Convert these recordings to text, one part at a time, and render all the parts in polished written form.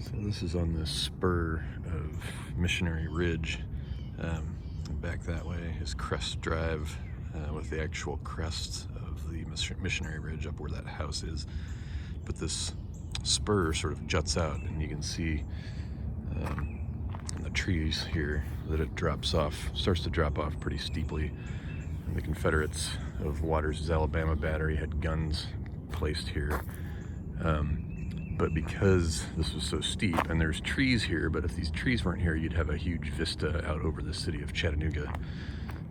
So this is on the spur of Missionary Ridge. Back that way is Crest Drive, with the actual crest of the Missionary Ridge up where that house is. But this spur sort of juts out, and you can see in the trees here that it starts to drop off pretty steeply. And the Confederates of Waters' Alabama battery had guns placed here. But because this was so steep, and there's trees here, but if these trees weren't here, you'd have a huge vista out over the city of Chattanooga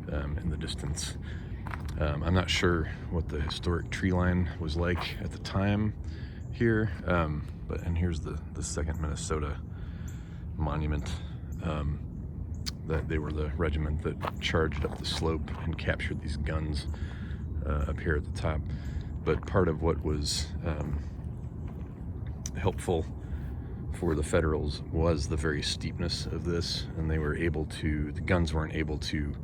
in the distance. I'm not sure what the historic tree line was like at the time here, and here's the 2nd Minnesota monument. That they were the regiment that charged up the slope and captured these guns up here at the top. But part of what was helpful for the Federals was the very steepness of this, and the guns weren't able to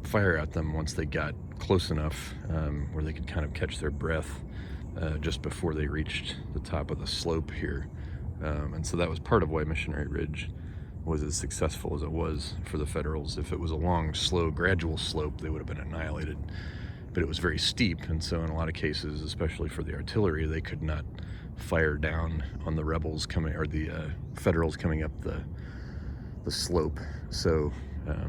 fire at them once they got close enough where they could kind of catch their breath just before they reached the top of the slope here. And so that was part of why Missionary Ridge was as successful as it was for the Federals. If it was a long, slow, gradual slope, they would have been annihilated. But it was very steep, and so in a lot of cases, especially for the artillery, they could not fire down on the rebels coming, or the Federals coming up the slope. So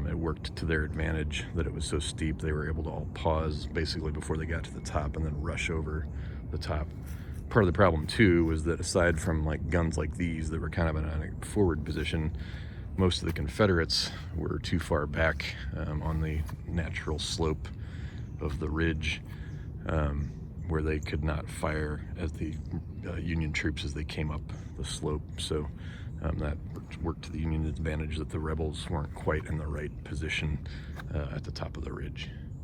it worked to their advantage that it was so steep. They were able to all pause basically before they got to the top and then rush over the top. Part of the problem too was that aside from like guns like these that were kind of in a forward position, most of the Confederates were too far back on the natural slope of the ridge, where they could not fire at the Union troops as they came up the slope. So that worked to the Union's advantage that the rebels weren't quite in the right position at the top of the ridge.